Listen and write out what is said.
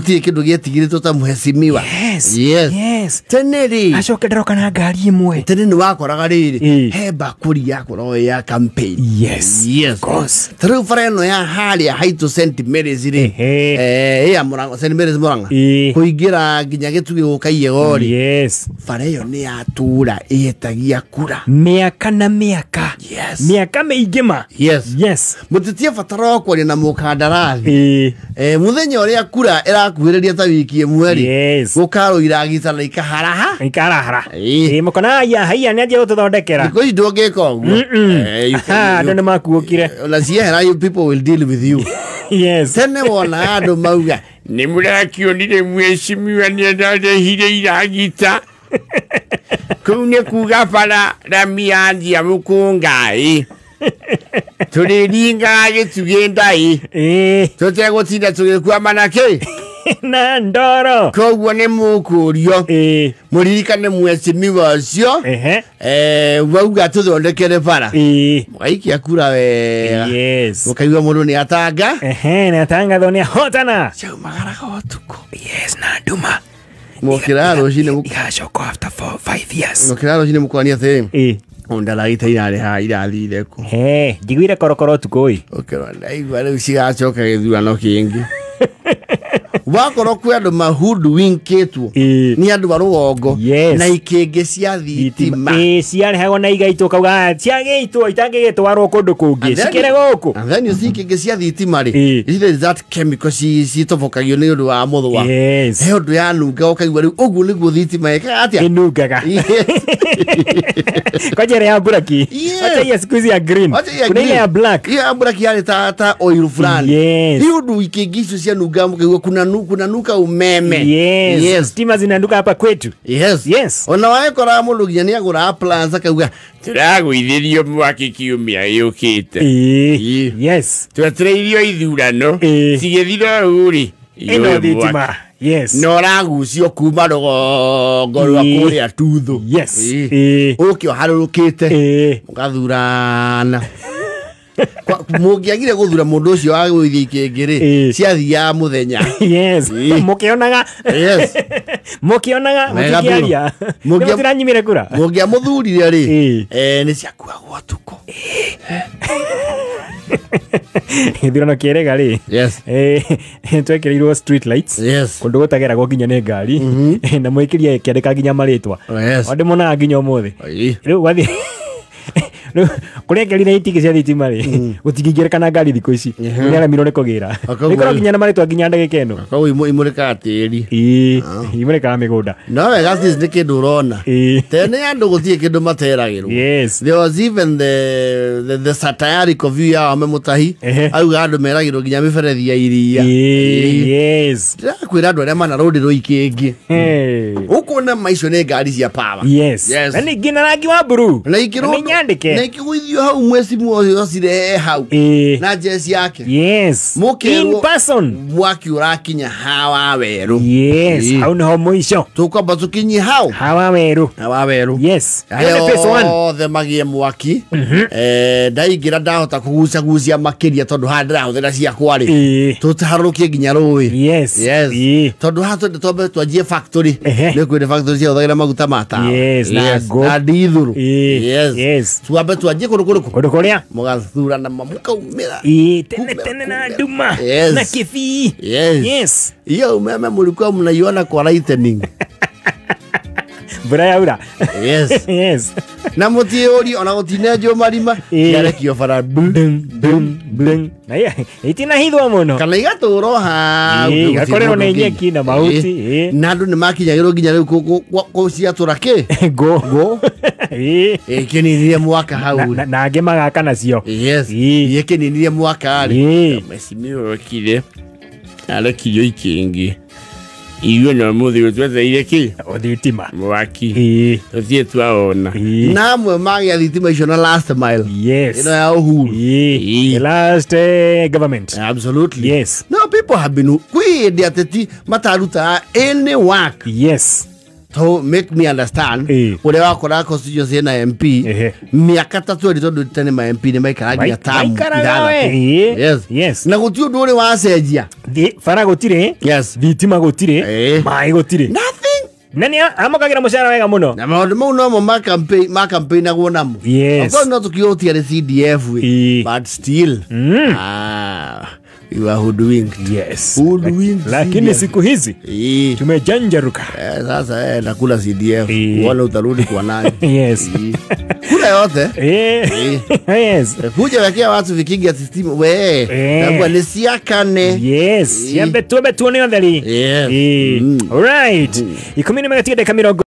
gutie kindu gietigire tutamuheshimiwa. Yes. Teneri Acoke ndaroka na ngari imwe. tene ni wakoraga riri he bakuri yakoro ya campaign. Yes. Of course. Tru fareno ya hali ya haitu St. Mary's ri ya Murango St. Mary's Muranga kuingira nginya gitugi gukaiye gori. Yes. Fareyo ni atura etagia kura Miaka na miaka. Yes. Miaka meigima. Yes. Mutitie fataro kwa na mukandarathi muthenya uria kura irakuhiriria ta wiki imwe ri gukaro iragita na ikaharaha mukona ya haiya ni aje gututhondekera ko idongeka uguo ndo makuokire na ciehera you people will deal with you. Yes. Tene wona andu mauga ni murakionire mweshimiwa ni ndahire iragita kune kuga para ramiandi ya mukungai turiringa gitugendai tutegutinda tugikua manake na ndoro koguo ni mukurio muririkane mweshimiwa ucio wauga tuthondekere bara mugaikia kura wega mukaigua mundu ni atanga ni atanga thoni hotana ciao magaraga utuku na nduma mukira rucine mukacoka after 5 years mukira rucine mukwania the ondala itaire ha irathire ku njiguire korokoro tukoi okero ndaigua riu cigacoka githurano kingi wakoro kwi andu mahudu winketwo ni andu barugongo na ikingi cia thitima ciarehagwo na igaitwo kauga ciagitwo itangigitwarwo kundu kungi cikire guku and then you think ikingi cia thitima ri is that chemical citobokagio ni undu wa muthwa he undu ya nunga ukaigua riu uguo niguo thitima ikaga atia inungaga kwajere ya buraki acha ya squeeze ya green kuna ile ya black ya black ya ta oil fulani hiyo ndu ikingi cia nunga mkaigua kuna nuka umeme stima zinaanduka hapa kwetu ona waekora mundu ginya ni agura plans akauga turagwithirio mwaki kiumia yukite twetereirio ithurano cigithira uri ino thitima no ragucio kuma rugongo rwa kuria tuthu ukio harurukite mugathurana mugiagire guthura mundu ucio wa gwithia ikingiri ciathia muthenya mukionaga mukiaria mutiranyimire kura mugia muthurire ri ni ciakuagwo tuko ithurano kierega ri twekirirwo street lights kundu gutageragwo nginya ni ngari na mwikirie kiandika nginya maritwa andi mona nginya umuthi riu gwathi kuria ngari na itike cia thitima ri gutingingirikana ngari thiko ici ni ara mirone kugira ikoro nginya na maritwa nginya ndagika ino ko imurika atiri imurika migunda no wega cis ni kindu urona tene andu guthie kindu materagirwo there was even the satirical view ya ame mutahi auga andu meragirwo nginya miberethi ya iria kwira andu aria mana road ro ikingi ukona maicio ni ngari cia power na ni ngina rangi wa blue na ikiro nyandike ikiguithio hau mweci muocio cirehe hau na jesi yake in person mwaki urakinya hawa weru hau niho mwisho tukwamba tukinyi hau hawa weru the magie mwaki ndaingira ndahota kugucia makiria tondu handira huthira ciakwa ri tutaharukie nginya rui tondu hatu tombe twanjie factory ni kwire factory cia uthagira maguta mata na dithuru tuambe twanjie kundu kuria mugathurana mukaumira tene na nduma na kifi iyo umeme mulikuwa mnaiona kwa lightning mbura yaura na mutiuri ona gutinejo marima yarekio bara bling na itina hithwa muno kana igaturo ha gakorero na nyeki na mauti na andu ni makinyagirwo nginya riu ko ciatura ki go kininirie mwaka hau na ange magaka nacio kininirie mwaka ari mesimiro kire arekiyo ikingi iyo no muthi tweteire ki thitima mwaki tuthie twaona namwe magia thitima icio na last mile ino ya uhuru last government absolutely no people have been kwindi ateti mataruta any work to make me understand ule wako na constituency na MP miaka 3 tondu tene ma MP ni maikaragia tamu yes na gutiu nduri wa cenjia fara gutire thitima gutire mai gutire nothing nani amakagira mushara wega muno na maundu mau no ma campaign nagwo namo yes of no tukiotia the CDF but still you are hoodwink. Yes. Hoodwink. Lakini siku hizi tumejanjaruka. Sasa nakula CDF. Wala utarudi kwa nani? Yes. Kula yote. Yes. Kuja wakia watu vikingi ya system we. Kwa nisiakane. Yes. Yambe tuone ondali. Yes. Alright. 10 dakika mirongo